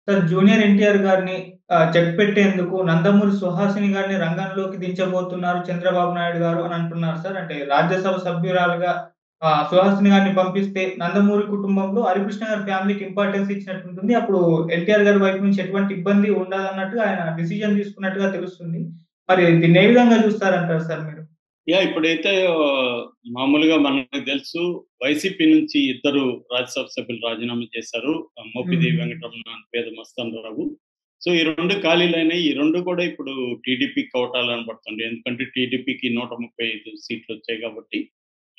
Sir junior NTR గారిని check పెట్టేందుకు నందమూరి సుహాసిని గారిని రంగంలోకి దించబోతున్నారు చంద్రబాబు నాయుడు గారు అని అంటున్నారు సార్. అంటే రాజ్యసభ సభ్యురాలుగా సుహాసిని గారిని పంపిస్తే నందమూరి కుటుంబంలో హరికృష్ణ గారి ఫ్యామిలీకి ఇంపార్టెన్స్ ఇచ్చినట్టుంటుంది. అప్పుడు ఎన్టీఆర్ గారి వైపు నుంచి ఎటువంటి ఇబ్బంది ఉండదన్నట్టుగా ఆయన డిసిజన్ తీసుకున్నట్టుగా తెలుస్తుంది. మరి దీన్ని ఏ విధంగా చూస్తారంటారు సార్ మీరు? ఇప్పుడైతే మామూలుగా మనకు తెలుసు వైసీపీ నుంచి ఇద్దరు రాజ్యసభ సభ్యులు రాజీనామా చేశారు. మోపిదేవి హ్మ్. వెంకటరమణ, పేద మస్తానరావు. సో, ఈ 2 ఖాళీలైనాయి. ఈ 2 కూడా ఇప్పుడు టీడీపీకి కోటాలని పడుతుంది. ఎందుకంటే టీడీపీకి 135 సీట్లొచ్చాయి కాబట్టి,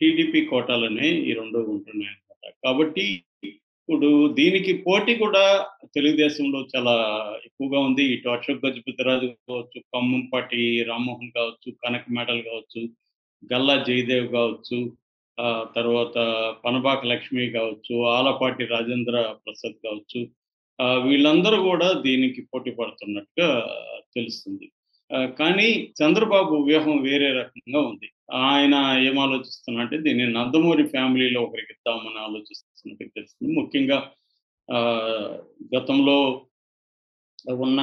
టీడీపీ కోటాలనే ఈ 2 ఉంటున్నాయన్నమాట. కాబట్టి ఇప్పుడు దీనికి పోటీ కూడా తెలుగుదేశంలో చాలా ఎక్కువగా ఉంది. ఇటు అశోక్ గజపతిరాజు కావచ్చు, ఖమ్మంపాటి రామ్మోహన్ కావచ్చు, కనక మేడల్ కావచ్చు, గల్లా జయదేవ్ కావచ్చు, తర్వాత పనబాక లక్ష్మి కావచ్చు, ఆలపాటి రాజేంద్ర ప్రసాద్ కావచ్చు. వీళ్ళందరూ గూడా దీనికి పోటీ పడుతున్నట్టుగా తెలుస్తుంది. కానీ చంద్రబాబు వ్యూహం వేరే రకంగా ఉంది. ఆయన ఏం ఆలోచిస్తున్నారంటే దీన్ని నందమూరి ఫ్యామిలీలో ఒకరికిద్దామని ఆలోచిస్తున్నట్టుగా తెలుస్తుంది. ముఖ్యంగా ఆహ్, గతంలో ఉన్న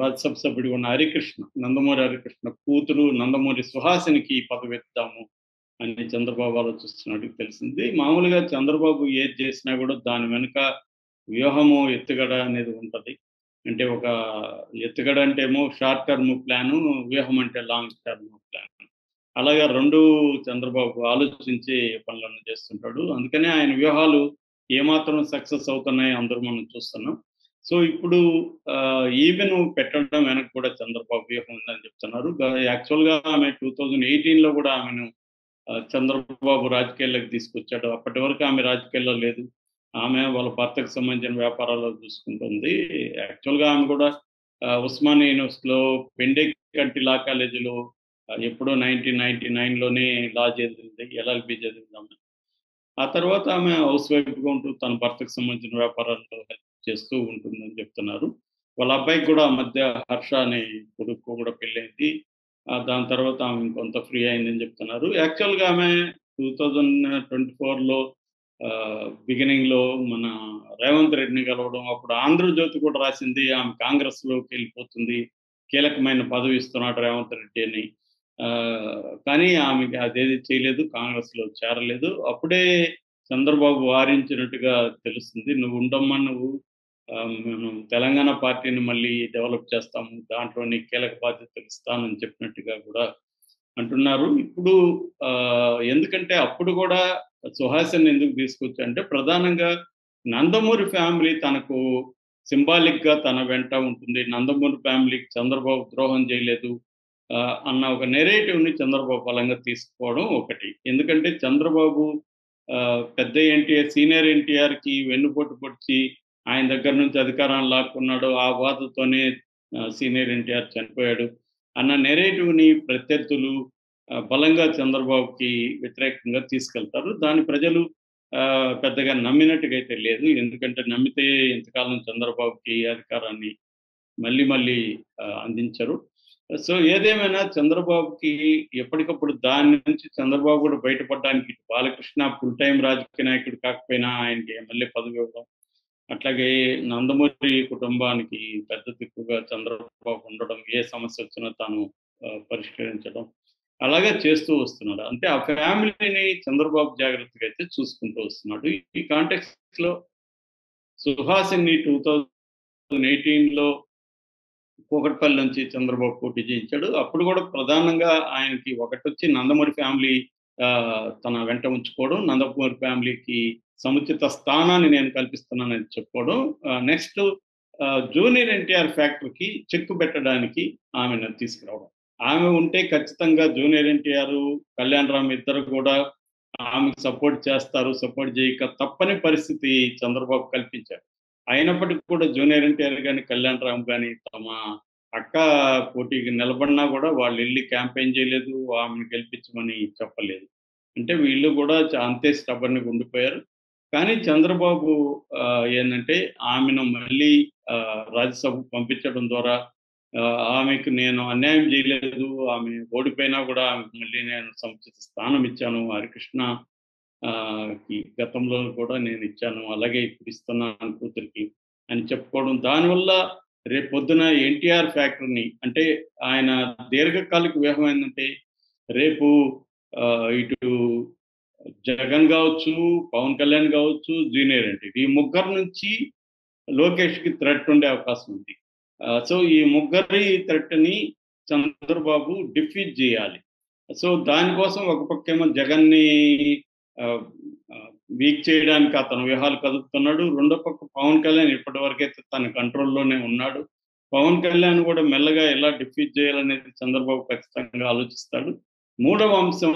రాజ్యసభ సభ్యుడిగా ఉన్న హరికృష్ణ, నందమూరి హరికృష్ణ కూతురు నందమూరి సుహాసినికి ఈ పదవిద్దాము అని చంద్రబాబు ఆలోచిస్తున్నట్టుగా తెలిసింది. మామూలుగా చంద్రబాబు ఏది చేసినా గూడా దాని వెనక వ్యూహము, ఎత్తుగడ అనేది ఉంటది. అంటే ఒక ఎత్తుగడ అంటేమో షార్ట్ టర్మ్ ప్లాను, వ్యూహం అంటే లాంగ్ టర్మ్ ప్లాన్. అలాగా 2 చంద్రబాబు ఆలోచించి పనులన్నీ చేస్తుంటాడు. అందుకనే ఆయన వ్యూహాలు ఏమాత్రం సక్సెస్ అవుతున్నాయో అందరూ మనం చూస్తున్నాం. సో, ఇప్పుడు ఈవెను పెట్టడం వెనక కూడా చంద్రబాబు వ్యూహం ఉందని చెప్తున్నారు. యాక్చువల్‌గా ఆమె 2018లో కూడా ఆమెను చంద్రబాబు రాజకీయాల్లోకి తీసుకొచ్చాడు. అప్పటి వరకు ఆమె రాజకీయాల్లో లేదు. ఆమె వాళ్ళ భర్తకు సంబంధించిన వ్యాపారాలు చూసుకుంటుంది. యాక్చువల్‌గా ఆమె కూడా ఉస్మానియా యూనివర్సిటీలో పెండెకంటి లా కాలేజీలో ఎప్పుడో 1999లోనే లా చదివింది. ఎల్ఎల్‌బీ చదివిందామె. ఆ తర్వాత ఆమె హౌస్ వైఫ్‌గా ఉంటూ తన భర్తకు సంబంధించిన వ్యాపారాల్లో హెల్ప్ చేస్తూ ఉంటుందని చెప్తున్నారు. వాళ్ళ అబ్బాయికి కూడా ఆ మధ్య హర్ష అనే కొడుకు కూడా పెళ్లయింది. దాని తర్వాత ఆమె కొంత ఫ్రీ అయిందని చెప్తున్నారు. యాక్చువల్‌గా ఆమె 2024లో బిగినింగ్‌లో మన రేవంత్ రెడ్డిని కలవడం, అప్పుడు 'ఆంధ్రజ్యోతి' కూడా రాసింది ఆమె కాంగ్రెస్‌లోకెళ్ళిపోతుంది. కీలకమైన పదవి ఇస్తున్నాడు రేవంత్ రెడ్డి అని. కానీ ఆమెకి అదేది చేయలేదు. కాంగ్రెస్‌లో చేరలేదు. అప్పుడే చంద్రబాబు వారించినట్టుగా తెలుస్తుంది. "నువ్వుండమ్మా నువ్వు. మేము తెలంగాణ పార్టీని మళ్ళీ డెవలప్ చేస్తాము. దాంట్లో నీకు కీలక బాధ్యతలు ఇస్తానని" చెప్పినట్టుగా కూడా అంటున్నారు. ఇప్పుడు ఎందుకంటే అప్పుడు కూడా సుహాసిని ఎందుకు తీసుకొచ్చంటే ప్రధానంగా నందమూరి ఫ్యామిలీ తనకు సింబాలిక్‌గా తన వెంట ఉంటుంది. నందమూరి ఫ్యామిలీకి చంద్రబాబు ద్రోహం చేయలేదు. అన్న ఒక నెరేటివ్‌ని చంద్రబాబు బలంగా తీసుకోవడం ఒకటి. ఎందుకంటే చంద్రబాబు పెద్ద ఎన్టీఆర్, సీనియర్ ఎన్టీఆర్‌కి వెన్నుపోటు పొడిచి ఆయన దగ్గర నుంచి అధికారాన్ని లాక్కున్నాడు. ఆ బాధతోనే సీనియర్ ఎన్టీఆర్ చనిపోయాడు అన్న నెరేటివ్‌ని ప్రత్యర్థులు బలంగా చంద్రబాబుకి వ్యతిరేకంగా తీసుకెళ్తారు. దాన్ని ప్రజలు పెద్దగా నమ్మినట్టుగా అయితే లేదు. ఎందుకంటే నమ్మితే ఇంతకాలం చంద్రబాబుకి అధికారాన్ని మళ్ళీ మళ్ళీ అందించరు. సో, ఏదేమైనా చంద్రబాబుకి ఎప్పటికప్పుడు దాని నుంచి చంద్రబాబు కూడా బయటపడడానికి బాలకృష్ణ ఫుల్ టైమ్ రాజకీయ నాయకుడు కాకపోయినా ఆయనకి ఎమ్మెల్యే పదవి ఇవ్వడం. అట్లాగే నందమూరి కుటుంబానికి పెద్ద దిక్కుగా చంద్రబాబు ఉండడం. ఏ సమస్యొచ్చినా తాను పరిష్కరించడం. అలాగే చేస్తూ వస్తున్నాడు. అంటే ఆ ఫ్యామిలీని చంద్రబాబు జాగ్రత్తగా అయితే చూసుకుంటూ వస్తున్నాడు. ఈ కాంటెక్స్ట్‌లో సుహాసిని 2018లో కూకట్పల్లి నుంచి చంద్రబాబు పోటీ చేయించాడు. అప్పుడు కూడా ప్రధానంగా ఆయనకి ఒకటొచ్చి నందమూరి ఫ్యామిలీ తన వెంట ఉంచుకోవడం, నందమూరి ఫ్యామిలీకి సముచిత స్థానాన్ని నేను కల్పిస్తున్నానని చెప్పుకోవడం. నెక్స్ట్ జూనియర్ ఎన్టీఆర్ ఫ్యాక్టరీకి చెక్ పెట్టడానికి ఆమెను తీసుకురావడం. ఆమె ఉంటే ఖచ్చితంగా జూనియర్ ఎన్టీఆర్, కళ్యాణరామ్ ఇద్దరు కూడా ఆమెకు సపోర్ట్ చేస్తారు. సపోర్ట్ చేయక తప్పని పరిస్థితి చంద్రబాబు కల్పించారు. అయినప్పటికి కూడా జూనియర్ ఎన్టీఆర్ గాని, కళ్యాణరామ్ గాని తమ అక్క పోటీకి నిలబడినా గూడా వాళ్ళెళ్లి క్యాంపెయిన్ చేయలేదు. ఆమెను గెలిపించమని చెప్పలేదు. అంటే వీళ్ళు కూడా అంతే స్టబర్న్‌గా ఉండిపోయారు. కానీ చంద్రబాబు ఏందంటే ఆమెను మళ్ళీ రాజ్యసభకు పంపించడం ద్వారా ఆమెకు నేను అన్యాయం చేయలేదు. ఆమె ఓడిపోయినా గూడా ఆమెకు మళ్ళీ నేను సముచిత స్థానం ఇచ్చాను. హరికృష్ణ గతంలో కూడా నేనిచ్చాను. అలాగే ఇప్పుడు ఇస్తున్నాను కూతురికి. అని చెప్పుకోవడం. దానివల్ల రేపొద్దున ఎన్టీఆర్ ఫ్యాక్టర్‌ని అంటే ఆయన దీర్ఘకాలిక వ్యూహం ఏందంటే రేపు ఇటు జగన్ గావచ్చు, పవన్ కళ్యాణ్ గావచ్చు, జూనియర్ ఎన్టీఆర్ ఈ ముగ్గురు నుంచి లోకేష్‌కి థ్రెట్ ఉండే అవకాశం ఉంది. సో, ఈ ముగ్గురి థ్రెట్‌ని చంద్రబాబు డిఫీట్ జేయాలి. సో, దానికోసం ఒక పక్కేమో జగన్‌ని ఆహ్, ఆహ్, వీక్ చేయడానికి అతను వ్యూహాలు కదుపుతున్నాడు. రెండో పక్క పవన్ కళ్యాణ్ ఇప్పటివరకైతే తన కంట్రోల్‌లోనే ఉన్నాడు. పవన్ కళ్యాణ్ గూడా మెల్లగా ఎలా డిఫీట్ చేయాలనేది చంద్రబాబు ఖచ్చితంగా ఆలోచిస్తాడు. మూడవ అంశం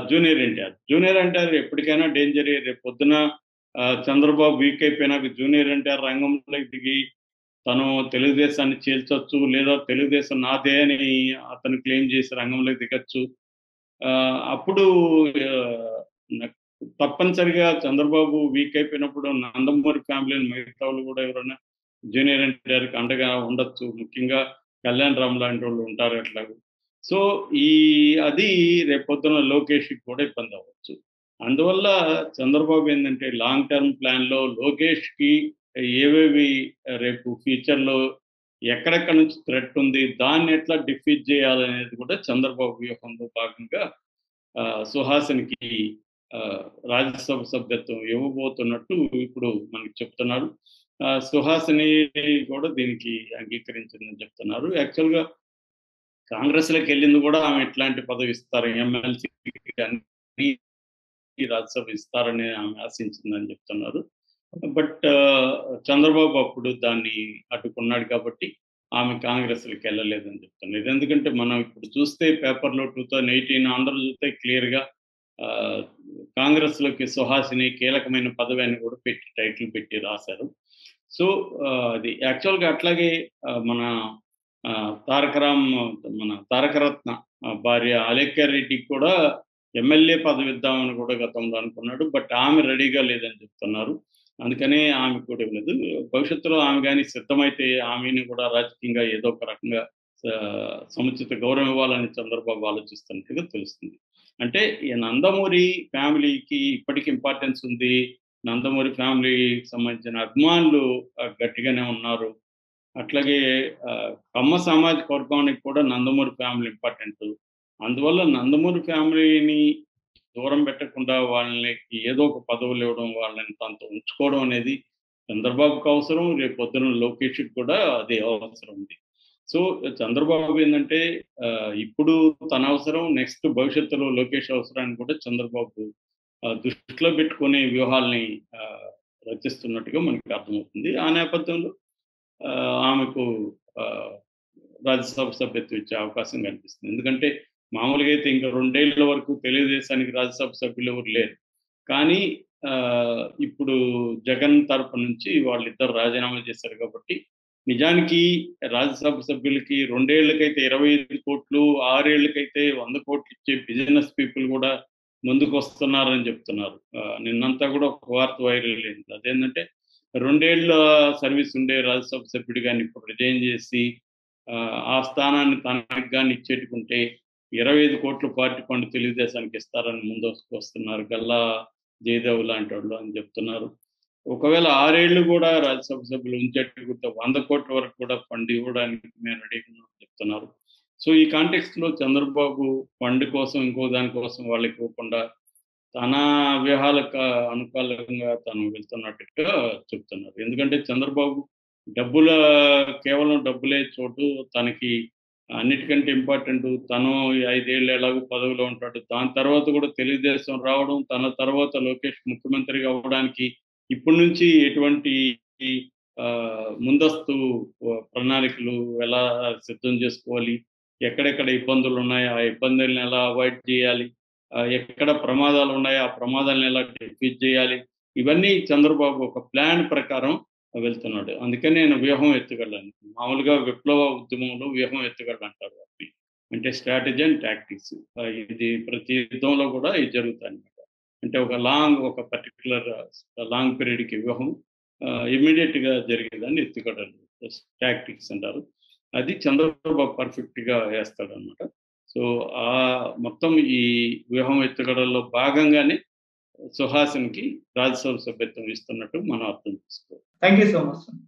జూనియర్ ఎన్టీఆర్. జూనియర్ ఎన్టీఆర్ ఎప్పటికైనా డేంజరే. రేపొద్దున చంద్రబాబు వీక్ అయిపోయినాక జూనియర్ ఎన్టీఆర్ రంగంలోకి దిగి తను తెలుగుదేశాన్ని చీల్చొచ్చు. లేదా తెలుగుదేశం నాదే అని అతను క్లెయిమ్ చేసి రంగంలోకి దిగొచ్చు. అప్పుడు ఆహ్, నక్ తప్పనిసరిగా చంద్రబాబు వీక్ అయిపోయినప్పుడు నందమూరి ఫ్యామిలీని మిగతా వాళ్ళు కూడా ఎవరైనా జూనియర్ ఎన్టీఆర్‌కి అండగా ఉండొచ్చు. ముఖ్యంగా కళ్యాణ్ రామ్ లాంటోళ్ళు ఉంటారు ఎట్లాగో. సో, ఈ అది రేపొద్దున లోకేష్‌కి కూడా ఇబ్బంది అవ్వచ్చు. అందువల్ల చంద్రబాబు ఏందంటే లాంగ్ టర్మ్ ప్లాన్‌లో లోకేష్‌కి ఏవేవి రేపు ఫ్యూచర్‌లో ఎక్కడెక్కడి నుంచి థ్రెట్ ఉంది, దాన్ని ఎట్లా డిఫీట్ చేయాలనేది కూడా చంద్రబాబు వ్యూహంలో భాగంగా సుహాసినికి ఆహ్, రాజ్యసభ సభ్యత్వం ఇవ్వబోతున్నట్టు ఇప్పుడు మనకు చెప్తున్నారు. సుహాసిని కూడా దీనికి అంగీకరించిందని చెప్తున్నారు. యాక్చువల్‌గా కాంగ్రెస్‌లోకెళ్ళింది కూడా ఆమె ఇట్లాంటి పదవి ఇస్తారు. ఎమ్మెల్సీ గాని రాజ్యసభ ఇస్తారని ఆమె ఆశించిందని చెప్తున్నారు. బట్ చంద్రబాబు అప్పుడు దాన్ని అడ్డుకున్నాడు కాబట్టి ఆమె కాంగ్రెస్‌లోకెళ్ళలేదని చెప్తున్నారు. ఇది ఎందుకంటే మనం ఇప్పుడు చూస్తే పేపర్‌లో 2018 అందరూ చూస్తే క్లియర్‌గా ఆహ్, కాంగ్రెస్‌లోకి సుహాసిని కీలకమైన పదవి అని కూడా పెట్టి టైటిల్ పెట్టి రాశారు. సో, అది యాక్చువల్‌గా అట్లాగే మన మన తారకరత్న భార్య అలేఖ్య రెడ్డికి కూడా ఎమ్మెల్యే పదవి ఇద్దామని కూడా గతంలో అనుకున్నాడు. బట్ ఆమె రెడీగా లేదని చెప్తున్నారు. అందుకనే ఆమెకు కూడా ఇవ్వలేదు. భవిష్యత్తులో ఆమె గాని సిద్ధమైతే ఆమెని కూడా రాజకీయంగా ఏదో ఒక రకంగా సముచిత గౌరవం ఇవ్వాలని చంద్రబాబు ఆలోచిస్తున్నట్టుగా తెలుస్తుంది. అంటే ఈ నందమూరి ఫ్యామిలీకి ఇప్పటికి ఇంపార్టెన్స్ ఉంది. నందమూరి ఫ్యామిలీకి సంబంధించిన అభిమానులు గట్టిగానే ఉన్నారు. అట్లాగే కమ్మ సామాజిక వర్గానికి కూడా నందమూరి ఫ్యామిలీ ఇంపార్టెంటు. అందువల్ల నందమూరి ఫ్యామిలీని దూరం పెట్టకుండా వాళ్ళకి ఏదో ఒక పదవులు ఇవ్వడం, వాళ్ళని తనతో ఉంచుకోవడం అనేది చంద్రబాబుకి అవసరం. రేపొద్దున లోకేష్‌కి కూడా అదే అవసరం ఉంది. సో, చంద్రబాబు ఏందంటే ఇప్పుడు తన అవసరం, నెక్స్ట్ భవిష్యత్తులో లోకేష్ అవసరాన్ని కూడా చంద్రబాబు దృష్టిలో పెట్టుకొని వ్యూహాల్ని ఆహ్, రచిస్తున్నట్టుగా మనకి అర్థమవుతుంది. ఆ నేపథ్యంలో ఆమెకు ఆహ్, రాజ్యసభ సభ్యత్వం ఇచ్చే అవకాశం కనిపిస్తుంది. ఎందుకంటే మామూలుగా అయితే ఇంకా 2 ఏళ్ల వరకు తెలుగుదేశానికి రాజ్యసభ సభ్యులు ఎవరు లేరు. కానీ ఇప్పుడు జగన్ తరపు నుంచి వాళ్ళిద్దరు రాజీనామా చేశారు కాబట్టి, నిజానికి రాజ్యసభ సభ్యులకి 2 ఏళ్లకైతే 25,00,00,000, 6 ఏళ్లకైతే 100,00,00,000 ఇచ్చే బిజినెస్ పీపుల్ గూడా ముందుకొస్తున్నారని చెప్తున్నారు. నిన్నంతా గూడా ఒక వార్త వైరల్ అయింది. అదేంటంటే 2 ఏళ్ల సర్వీస్ ఉండే రాజ్యసభ సభ్యుడు గాని ఇప్పుడు రిజైన్ చేసి ఆ స్థానాన్ని తనకి గాని ఇచ్చేట్టుకుంటే 25,00,00,000 పార్టీ ఫండ్ తెలుగుదేశానికి ఇస్తారని ముందస్తుకొస్తున్నారు. గల్లా జయదేవ్ లాంటోళ్ళు అని చెప్తున్నారు. ఒకవేళ 6 ఏళ్ళు గూడా రాజ్యసభ సభ్యులు ఉంచేట్టుకుంటే 100,00,00,000 వరకు కూడా ఫండ్ ఇవ్వడానికి మేము రెడీగా ఉన్నామని చెప్తున్నారు. సో, ఈ కాంటెక్స్ట్‌లో చంద్రబాబు ఫండ్ కోసం, ఇంకో దాని కోసం వాళ్ళకి ఇవ్వకుండా తన వ్యూహాలకు అనుకూలంగా తను వెళ్తున్నట్టుగా చెప్తున్నారు. ఎందుకంటే చంద్రబాబు డబ్బుల కేవలం డబ్బులే చోటు తనకి అన్నిటికంటే ఇంపార్టెంటు తను 5 ఏళ్ళు ఎలాగో పదవిలో ఉంటాడు. దాని తర్వాత కూడా తెలుగుదేశం రావడం, తన తర్వాత లోకేష్ ముఖ్యమంత్రిగా అవ్వడానికి ఇప్పటి నుంచి ఎటువంటి ముందస్తు ప్రణాళికలు ఎలా సిద్ధం చేసుకోవాలి, ఎక్కడెక్కడ ఇబ్బందులున్నాయి, ఆ ఇబ్బందుల్ని ఎలా అవాయిడ్ చేయాలి, ఎక్కడ ప్రమాదాలున్నాయో ఆ ప్రమాదాలను ఎలా డిఫీట్ చేయాలి, ఇవన్నీ చంద్రబాబు ఒక ప్లాన్ ప్రకారం వెళ్తున్నాడు. అందుకని నేను వ్యూహం ఎత్తుగడని. మామూలుగా విప్లవ ఉద్యమంలో వ్యూహం ఎత్తుగడంటారు వాటిని. అంటే స్ట్రాటజీ అండ్ టాక్టిక్స్. ఇది ప్రతి యుద్ధంలో కూడా ఇది జరుగుతాయన్నమాట. అంటే ఒక పర్టిక్యులర్ లాంగ్ పీరియడ్‌కి వ్యూహం ఇమ్మీడియేట్‌గా జరిగేదాన్ని ఎత్తుగడలు టాక్టిక్స్ అంటారు. అది చంద్రబాబు పర్ఫెక్ట్‌గా ఏస్తాడన్నమాట. సో, మొత్తం ఈ వ్యూహం ఎత్తుగడల్లో భాగంగానే సుహాసినికి రాజ్యసభ సభ్యత్వం ఇస్తున్నట్టు మనం అర్థం చేసుకోవాలి. Thank you so much.